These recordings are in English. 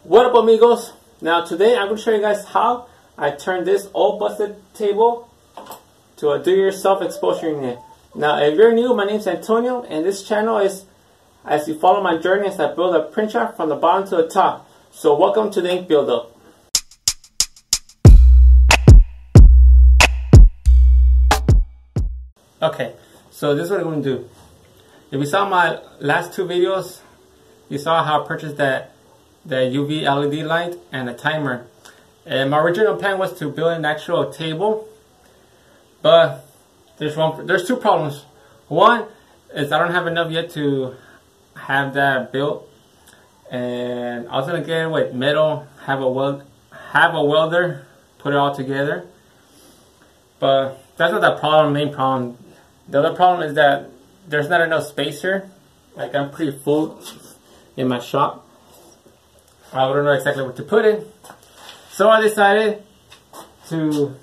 What up, amigos? Now today I'm going to show you guys how I turned this old busted table to a do-yourself exposure unit. Now if you're new, my name is Antonio, and this channel is as you follow my journey as I build a print shop from the bottom to the top. So welcome to the ink buildup. Okay, so this is what I'm going to do. If you saw my last two videos, you saw how I purchased the UV LED light and a timer. And my original plan was to build an actual table, but there's two problems. One is I don't have enough yet to have that built, and I was gonna get it with metal, have a welder, put it all together. But that's not the main problem. The other problem is that there's not enough space here. Like, I'm pretty full in my shop. I don't know exactly what to put in. So I decided to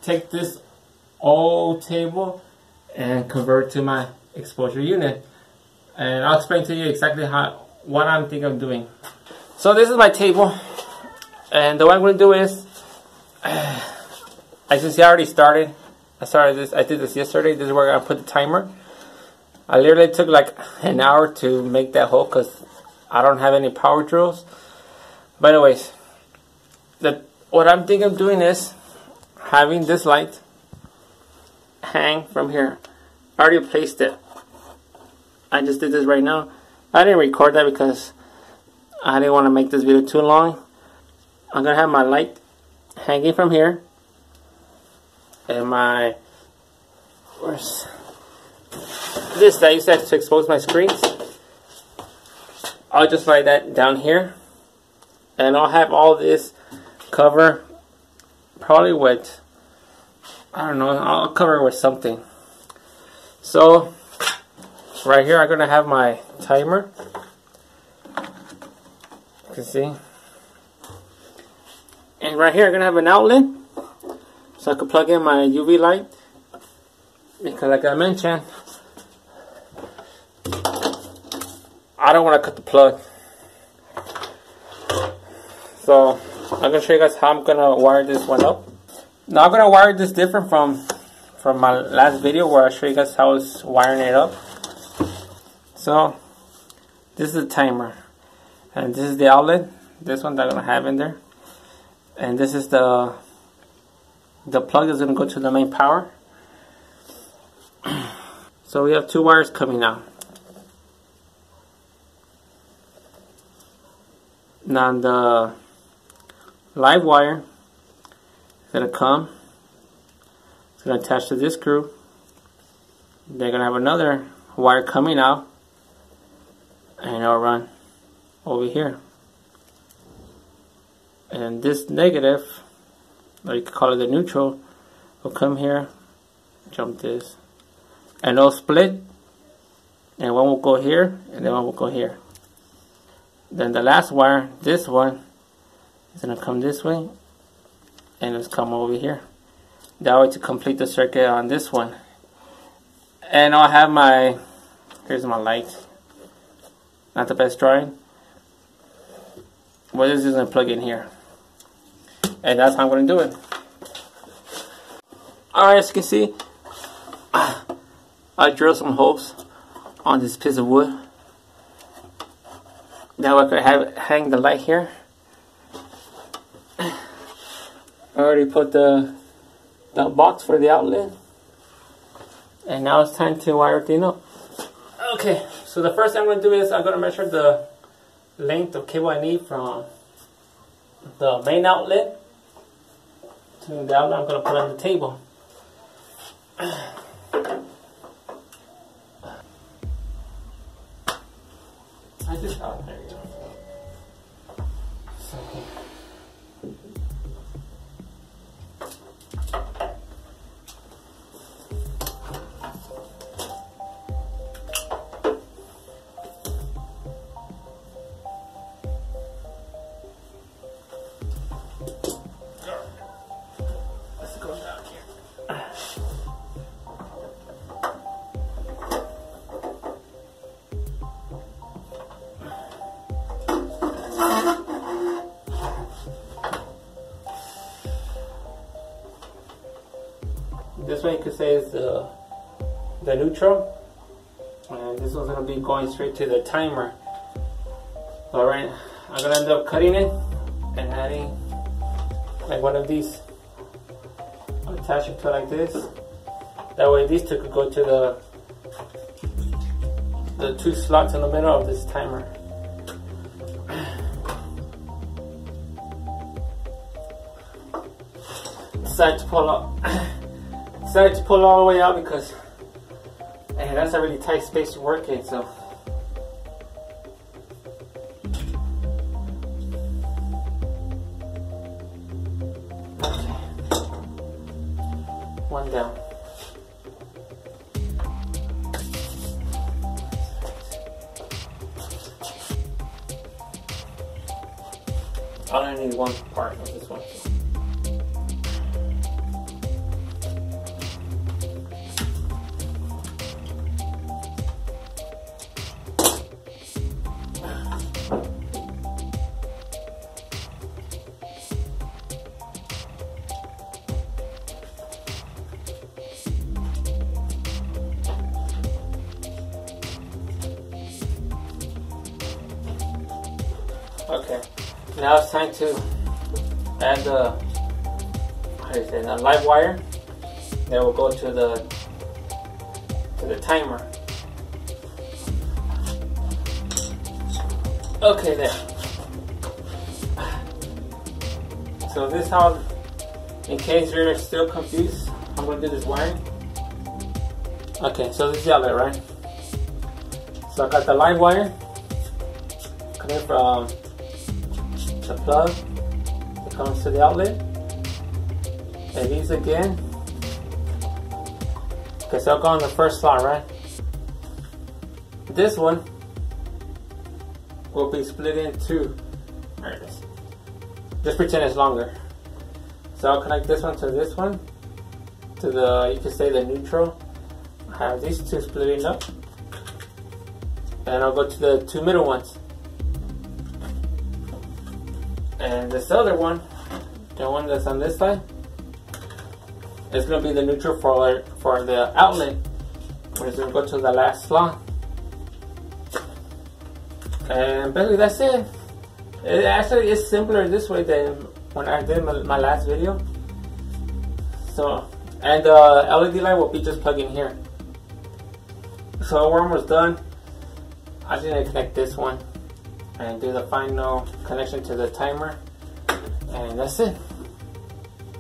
take this old table and convert it to my exposure unit. And I'll explain to you exactly what I'm thinking of doing. So this is my table. And what I'm going to do is, as you can see, I already started. I did this yesterday. This is where I put the timer. I literally took like an hour to make that hole because I don't have any power drills. But anyways, what I'm thinking of doing is having this light hang from here. I already placed it. I just did this right now. I didn't record that because I didn't want to make this video too long. I'm going to have my light hanging from here. And where's this that I use that to expose my screens. I'll just write that down here. And I'll have all this cover probably with, I don't know, I'll cover it with something. So right here I'm going to have my timer. You can see. And right here I'm going to have an outlet so I can plug in my UV light. Because like I mentioned, I don't want to cut the plug. So I'm going to show you guys how I'm going to wire this one up. Now I'm going to wire this different from my last video where I show you guys how I was wiring it up. So this is the timer. And this is the outlet. This one that I'm going to have in there. And this is the plug that's going to go to the main power. So we have two wires coming out. Now the live wire is going to come. It's going to attach to this screw. They're going to have another wire coming out, and it'll run over here. And this negative, or you could call it the neutral, will come here, jump this, and it'll split, and one will go here, and then one will go here. Then the last wire, this one, is going to come this way, and it's come over here. That way to complete the circuit on this one. And I'll have here's my light. Not the best drawing. Well, this is going to plug in here. And that's how I'm going to do it. Alright, as you can see, I drilled some holes on this piece of wood. Now I could hang the light here. I already put the box for the outlet. And now it's time to wire everything up. Okay, so the first thing I'm going to do is I'm going to measure the length of cable I need from the main outlet to the outlet I'm going to put on the table. I just got there. So, let's go down here. this one you could say is the neutral, and this one's gonna be going straight to the timer. Alright, I'm gonna end up cutting it and adding like one of these. I'll attach it to like this. That way these two could go to the two slots in the middle of this timer. Decided to pull all the way out because hey, that's a really tight space to work in, so okay. One down. I only need one part of this one. Okay, now it's time to add the live wire that will go to the timer. Okay, there. So this how, in case you're still confused, I'm gonna do this wiring. Okay, so this is the outlet, right? So I got the live wire coming from the plug that comes to the outlet, and these again, okay, so I'll go on the first slot, right? This one will be split in two. There it is. Just pretend it's longer. So I'll connect this one to this one, to the, you could say the neutral. I have these two splitting up, and I'll go to the two middle ones. And this other one, the one that's on this side, is going to be the neutral for the outlet, which is going to go to the last slot. And basically that's it. It actually is simpler this way than when I did my last video. So, and the LED light will be just plugged in here. So we're almost done. I just need to connect this one and do the final connection to the timer, and that's it.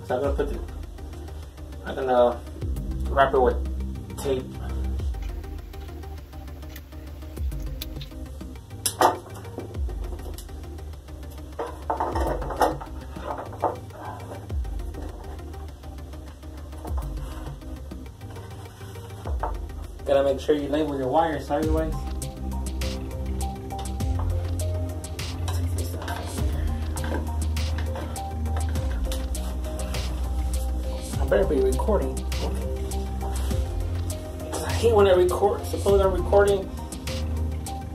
So I'm gonna wrap it with tape. Gotta make sure you label your wires otherwise. Better be recording. Because I hate when I record. Suppose I'm recording,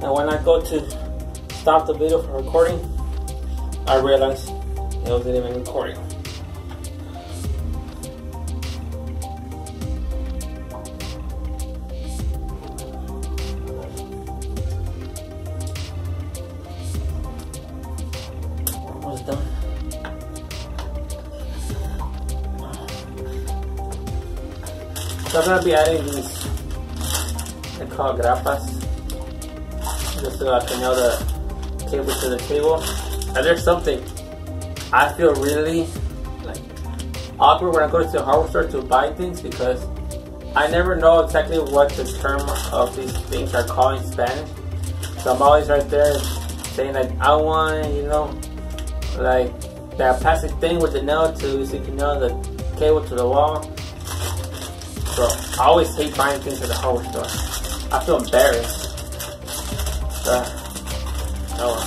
and when I go to stop the video from recording, I realize it wasn't even recording. Almost done. So I'm going to be adding these, they're called grapas, just so I can nail the cable to the table. And there's something, I feel really like awkward when I go to the hardware store to buy things, because I never know exactly what the term of these things are called in Spanish. So I'm always right there saying like, I want, you know, like that plastic thing with the nail to, so you can nail the cable to the wall. Bro, I always hate buying things at the hardware store. I feel embarrassed. Oh well.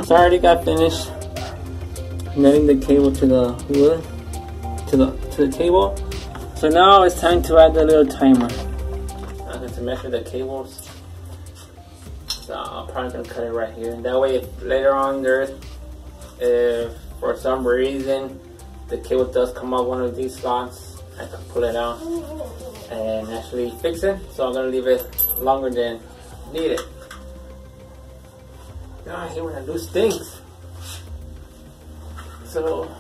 So I already got finished netting the cable to the wood, to the table. So now it's time to add the little timer. I'm going to measure the cables. So I'm probably gonna cut it right here. And that way, if later on if for some reason the cable does come out one of these slots, I can pull it out and actually fix it. So I'm gonna leave it longer than needed. I hate when I lose things. So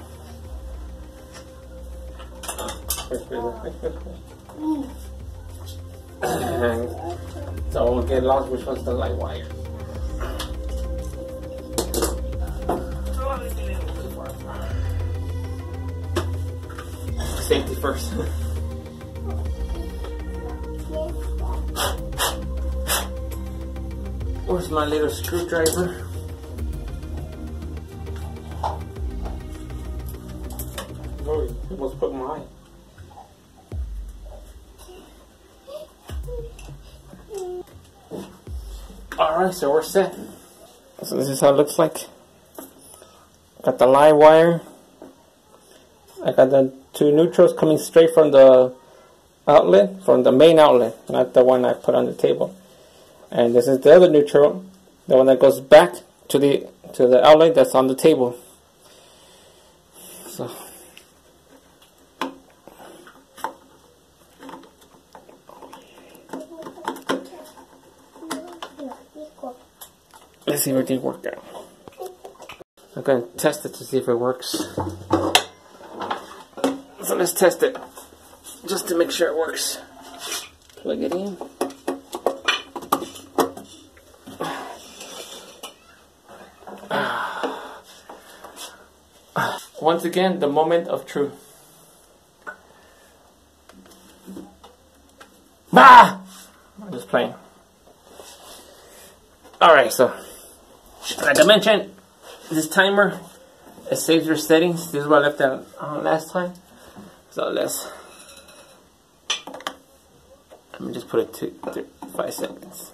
so I won't get lost which one's the light wire. Safety first. Where's my little screwdriver? Oh, it almost put my eye. Alright, so we're set. So this is how it looks like. Got the live wire. I got the 2 neutrals coming straight from the outlet, from the main outlet, not the one I put on the table. And this is the other neutral, the one that goes back to the outlet that's on the table. So let's see if everything worked out. I'm going to test it to see if it works. So let's test it, just to make sure it works. Plug it in. Once again, the moment of truth. Ah! I'm just playing. Alright, so like I mentioned, this timer, it saves your settings. This is what I left out last time. So let me just put it to 5 seconds.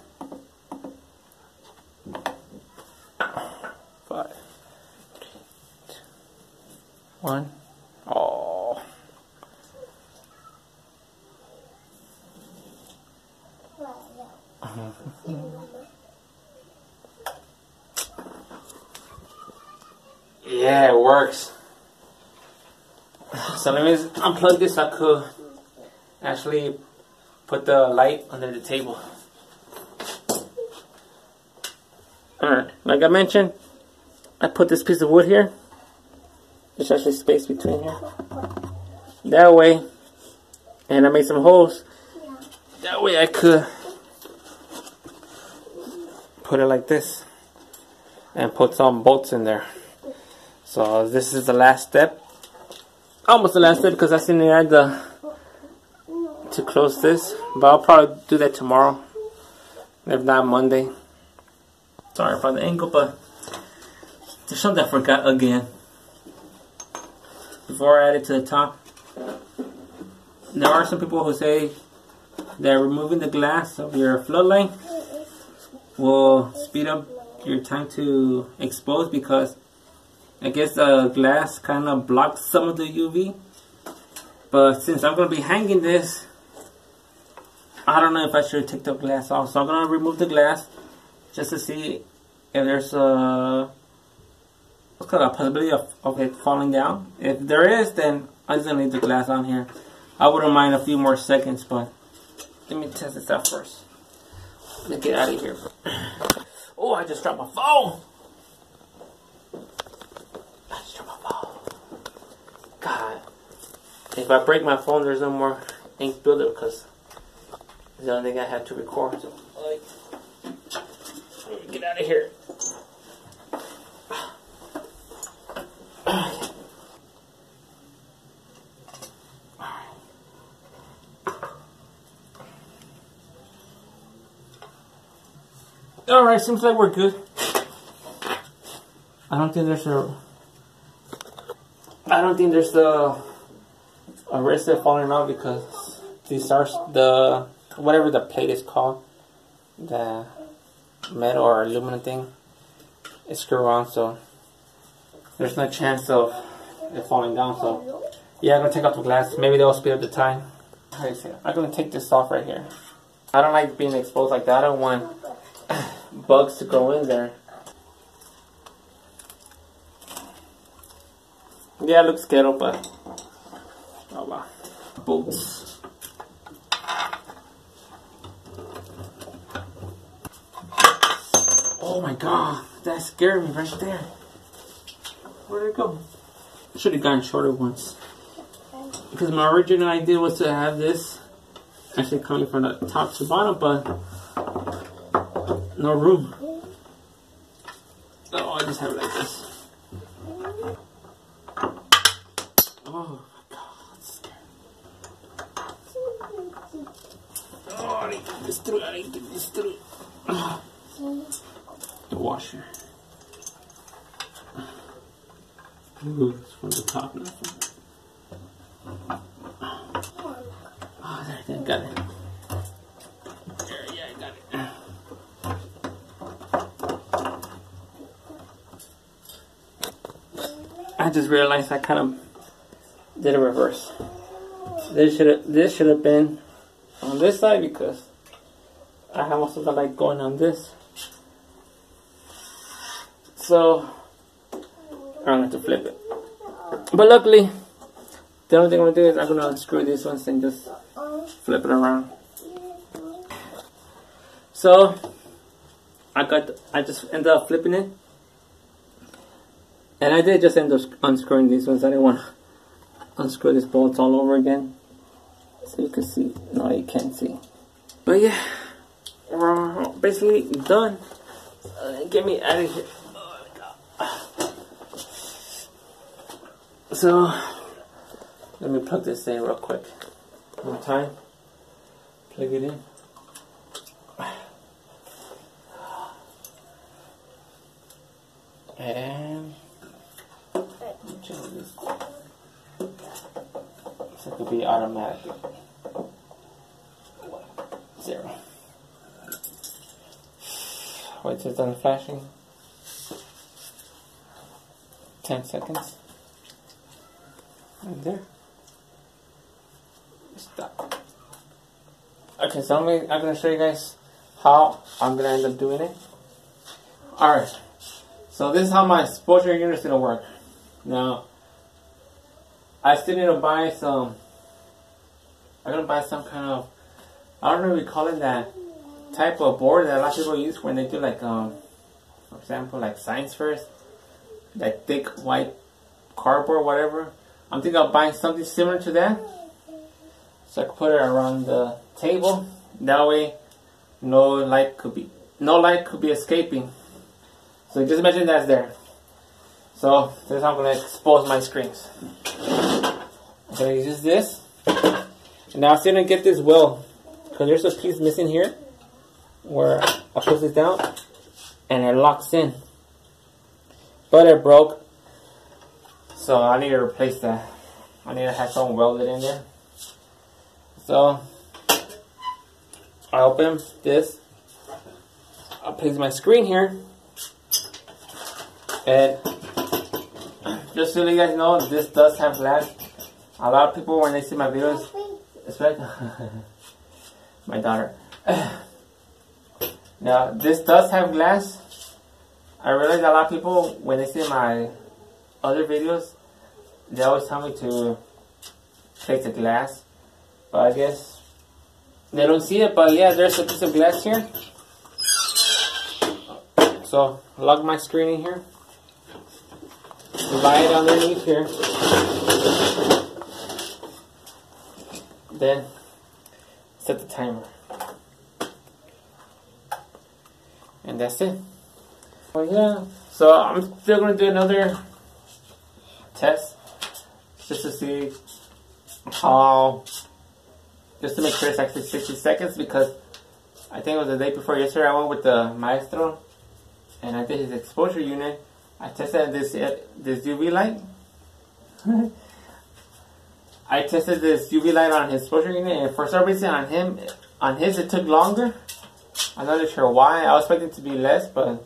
5, 3, 2, 1. Oh. Yeah, it works. So let me unplug this so I could actually put the light under the table. Alright, like I mentioned, I put this piece of wood here. There's actually space between here. That way, and I made some holes. That way I could put it like this and put some bolts in there. So this is the last step. Almost the last step because I still need to close this. But I'll probably do that tomorrow. If not Monday. Sorry for the angle, but there's something I forgot again. Before I add it to the top. There are some people who say that removing the glass of your floodlight will speed up your time to expose, because I guess the glass kind of blocks some of the UV. But since I'm going to be hanging this, I don't know if I should take the glass off. So I'm going to remove the glass just to see if there's a possibility of it falling down. If there is, then I'm just going to leave the glass on here. I wouldn't mind a few more seconds, but let me test this out first. Let me get out of here. Oh, I just dropped my phone. God, if I break my phone, there's no more ink buildup because it's the only thing I have to record. So, let me get out of here. Alright, seems like we're good. I don't think there's a risk of falling out because these are whatever the plate is called, the metal or aluminum thing, is screwed on, so there's no chance of it falling down. So yeah, I'm gonna take off the glass. Maybe that'll speed up the time. I'm gonna take this off right here. I don't like being exposed like that. I don't want bugs to go in there. Yeah, it looks ghetto, but oh wow. Boots. Oh my god, that scared me right there. Where'd it go? I should have gotten shorter ones. Because my original idea was to have this actually coming from the top to bottom, but no room. Oh, I just have it like this. Oh my god, it's scary. Oh, I need to get this through. I need to get this through. The washer. Ooh, it's from the top, not from the... Oh, there, got it. There, yeah, I got it. I just realized I kind of did a reverse. This should have been on this side because I have most of the light going on this. So I'm going to flip it. But luckily, the only thing I'm going to do is I'm going to unscrew these ones and just flip it around. So I just ended up flipping it. And I did just end up unscrewing these ones. I didn't want to unscrew these bolts all over again. So you can see. No, you can't see. But yeah, we're basically done. Get me out of here. Oh my god. So let me plug this in real quick. One more time. Plug it in. And this. So it could be automatic. 0. Wait till it's done flashing. 10 seconds. Right there. Stop. Okay, so I'm going to show you guys how I'm going to end up doing it. Alright. So this is how my exposure unit is going to work. Now, I still need to buy some, I'm going to buy some kind of, I don't know what we call it, that type of board that a lot of people use when they do like, for example, like science fairs, like thick white cardboard, whatever. I'm thinking of buying something similar to that, so I can put it around the table. That way, no light could be escaping. So just imagine that's there. So this is how I'm going to expose my screens. I'm going to use this. And now I'm still going to get this well, because there's a piece missing here where I push this down and it locks in. But it broke. So I need to replace that. I need to have something welded in there. So I open this. I'll place my screen here. And just so you guys know, this does have glass. A lot of people, when they see my videos, especially my daughter. Now, this does have glass. I realize a lot of people, when they see my other videos, they always tell me to place the glass. But I guess they don't see it. But yeah, there's a piece of glass here. So, lug my screen in here. Light underneath here. Then set the timer. And that's it. Oh yeah. So I'm still gonna do another test just to see how, just to make sure it's actually 60 seconds, because I think it was the day before yesterday I went with the maestro and I did his exposure unit. I tested this UV light. I tested this UV light on his exposure unit, and for some reason on his it took longer. I'm not really sure why. I was expecting it to be less, but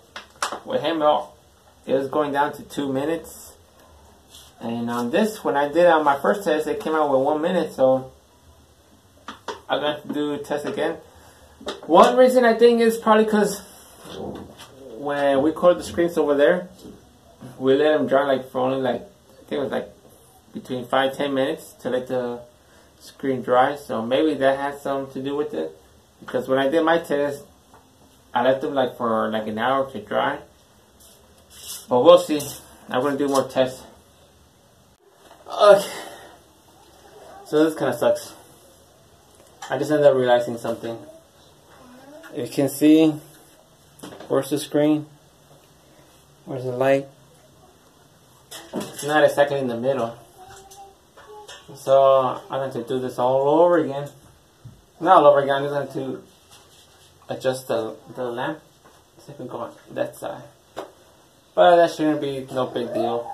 with him it was going down to 2 minutes. And on this, when I did it on my first test, it came out with 1 minute. So I'm going to do a test again. One reason I think is probably because when we coated the screens over there, we let them dry like for only like, I think it was like between 5-10 minutes to let the screen dry. So maybe that has something to do with it, because when I did my test, I left them like for like an hour to dry. But we'll see. I'm gonna do more tests. Okay. So this kind of sucks. I just ended up realizing something. You can see, where's the screen? Where's the light? It's not exactly in the middle. So I'm going to do this all over again. Not all over again, I'm just going to adjust the lamp so I can go on that side. But that shouldn't be no big deal.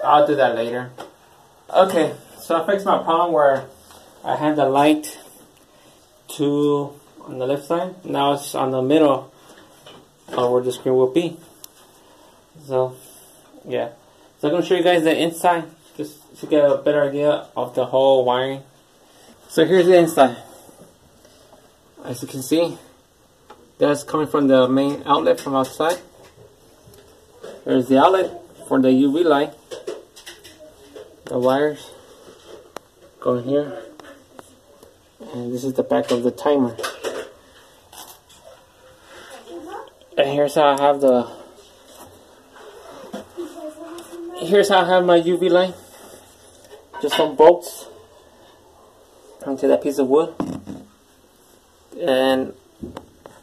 I'll do that later. Okay, so I fixed my problem where I had the light on the left side. Now it's on the middle of where the screen will be. So, yeah. So I'm going to show you guys the inside, just to get a better idea of the whole wiring. So here's the inside. As you can see, that's coming from the main outlet from outside. There's the outlet for the UV light. The wires go in here. And this is the back of the timer. And here's how I have my UV light. Just some bolts onto that piece of wood. And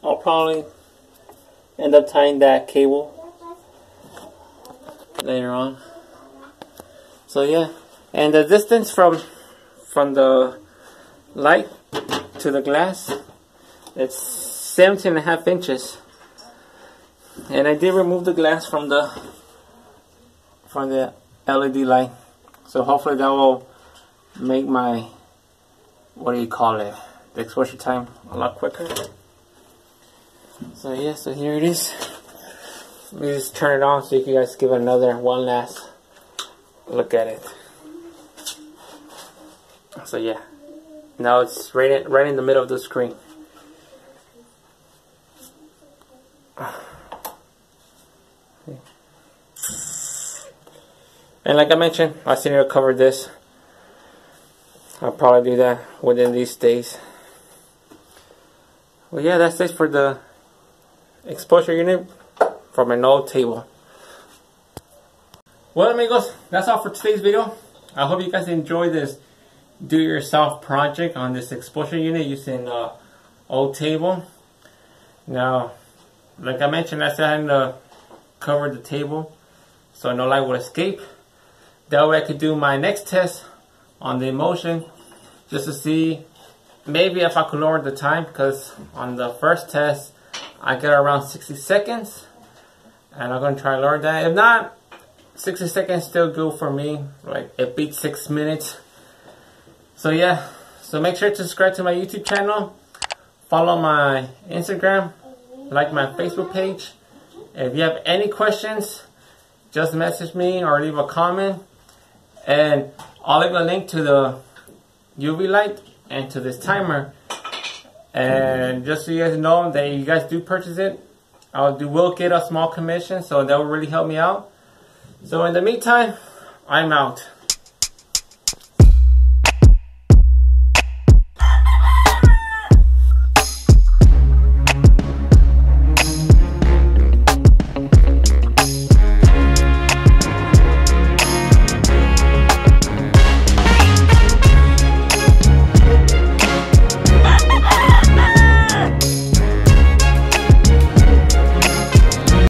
I'll probably end up tying that cable later on. So yeah, and the distance from the light to the glass, it's 17.5 inches. And I did remove the glass from the LED light, so hopefully that will make my, what do you call it, the exposure time a lot quicker. So yeah, so here it is. Let me just turn it on so you guys give it one last look at it. So yeah, now it's right in the middle of the screen. And like I mentioned, I still need to cover this. I'll probably do that within these days. Well, yeah, that's it for the exposure unit from an old table. Well, amigos, that's all for today's video. I hope you guys enjoyed this do-it-yourself project on this exposure unit using old table. Now, like I mentioned, I still had to cover the table so no light would escape. That way I could do my next test on the emulsion just to see maybe if I could lower the time, because on the first test I got around 60 seconds and I'm going to try to lower that. If not, 60 seconds still good for me. Like, it beats 6 minutes. So yeah, so make sure to subscribe to my YouTube channel, follow my Instagram, like my Facebook page. If you have any questions, just message me or leave a comment. And I'll leave a link to the UV light and to this timer. And just so you guys know that you guys do purchase it, will get a small commission, so that will really help me out. So in the meantime, I'm out.